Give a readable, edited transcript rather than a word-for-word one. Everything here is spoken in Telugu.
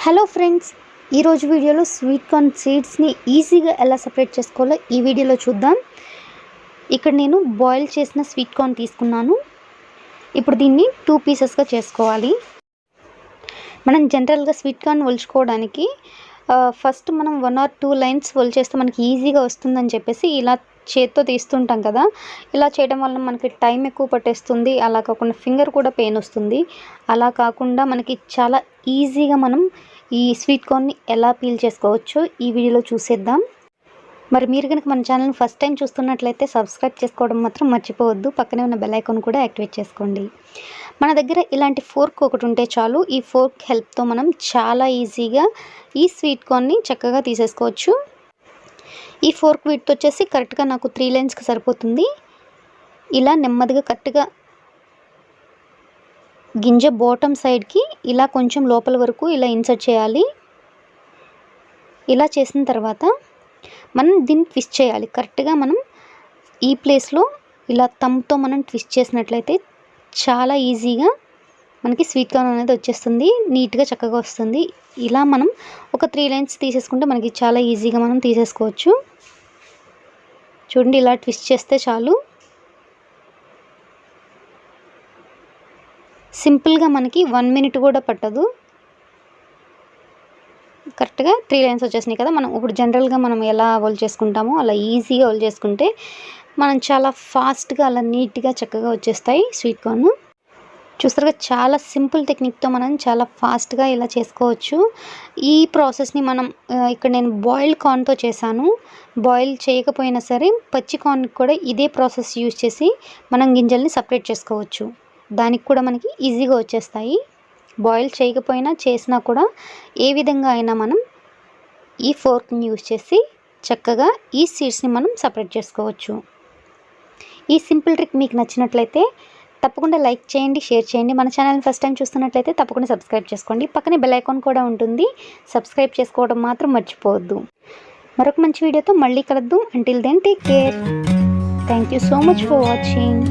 హలో ఫ్రెండ్స్, ఈరోజు వీడియోలో స్వీట్ కార్న్ సీడ్స్ని ఈజీగా ఎలా సపరేట్ చేసుకోవాలో ఈ వీడియోలో చూద్దాం. ఇక్కడ నేను బాయిల్ చేసిన స్వీట్ కార్న్ తీసుకున్నాను. ఇప్పుడు దీన్ని 2 పీసెస్గా చేసుకోవాలి. మనం జనరల్గా స్వీట్ కార్న్ ఒలుచుకోవడానికి ఫస్ట్ మనం 1 or 2 లైన్స్ ఒలిచేస్తే మనకి ఈజీగా వస్తుందని చెప్పేసి ఇలా చేత్తో తీస్తుంటాం కదా. ఇలా చేయడం వల్ల మనకి టైం ఎక్కువ పట్టేస్తుంది. అలా కాకుండా ఫింగర్ కూడా పెయిన్ వస్తుంది. అలా కాకుండా మనకి చాలా ఈజీగా మనం ఈ స్వీట్ కార్న్ని ఎలా పీల్ చేసుకోవచ్చో ఈ వీడియోలో చూసేద్దాం. మరి మీరు కనుక మన ఛానల్ని ఫస్ట్ టైం చూస్తున్నట్లయితే సబ్స్క్రైబ్ చేసుకోవడం మాత్రం మర్చిపోవద్దు. పక్కనే ఉన్న బెల్ ఐకాన్ కూడా యాక్టివేట్ చేసుకోండి. మన దగ్గర ఇలాంటి ఫోర్క్ ఒకటి ఉంటే చాలు. ఈ ఫోర్క్ హెల్ప్తో మనం చాలా ఈజీగా ఈ స్వీట్ కార్న్ని చక్కగా తీసేసుకోవచ్చు. ఈ ఫోర్క్ విడ్త్ వచ్చేసి కరెక్ట్గా నాకు 3 లైన్స్కి సరిపోతుంది. ఇలా నెమ్మదిగా కరెక్ట్గా గింజ బాటమ్ సైడ్కి ఇలా కొంచెం లోపల వరకు ఇలా ఇన్సర్ట్ చేయాలి. ఇలా చేసిన తర్వాత మనం దీన్ని ట్విస్ట్ చేయాలి. కరెక్ట్గా మనం ఈ ప్లేస్లో ఇలా థంబ్తో మనం ట్విస్ట్ చేసినట్లయితే చాలా ఈజీగా మనకి స్వీట్ కార్న్ అనేది వచ్చేస్తుంది. నీట్గా చక్కగా వస్తుంది. ఇలా మనం ఒక 3 లైన్స్ తీసేసుకుంటే మనకి చాలా ఈజీగా మనం తీసేసుకోవచ్చు. చూడండి, ఇలా ట్విస్ట్ చేస్తే చాలు. సింపుల్గా మనకి 1 మినిట్ కూడా పట్టదు. కరెక్ట్గా 3 లైన్స్ వచ్చేసినాయి కదా. మనం ఇప్పుడు జనరల్గా మనం ఎలా ఒల్ చేసుకుంటామో అలా ఈజీగా ఒల్ చేసుకుంటే మనం చాలా ఫాస్ట్గా అలా నీట్గా చక్కగా వచ్చేస్తాయి స్వీట్ కార్న్. చూస్తారుగా, చాలా సింపుల్ టెక్నిక్తో మనం చాలా ఫాస్ట్గా ఇలా చేసుకోవచ్చు. ఈ ప్రాసెస్ని మనం ఇక్కడ నేను బాయిల్డ్ కార్న్తో చేశాను. బాయిల్ చేయకపోయినా సరే పచ్చి కార్న్ కూడా ఇదే ప్రాసెస్ యూజ్ చేసి మనం గింజల్ని సపరేట్ చేసుకోవచ్చు. దానికి కూడా మనకి ఈజీగా వచ్చేస్తాయి. బాయిల్ చేయకపోయినా చేసినా కూడా ఏ విధంగా అయినా మనం ఈ ఫోర్క్ని యూజ్ చేసి చక్కగా ఈ సీడ్స్ని మనం సపరేట్ చేసుకోవచ్చు. ఈ సింపుల్ ట్రిక్ మీకు నచ్చినట్లయితే తప్పకుండా లైక్ చేయండి, షేర్ చేయండి. మన ఛానల్ని ఫస్ట్ టైం చూస్తున్నట్లయితే తప్పకుండా సబ్స్క్రైబ్ చేసుకోండి. పక్కనే బెల్ ఐకాన్ కూడా ఉంటుంది. సబ్స్క్రైబ్ చేసుకోవడం మాత్రం మర్చిపోవద్దు. మరొక మంచి వీడియోతో మళ్ళీ కలుద్దాం. Until then take care. Thank you so much for watching.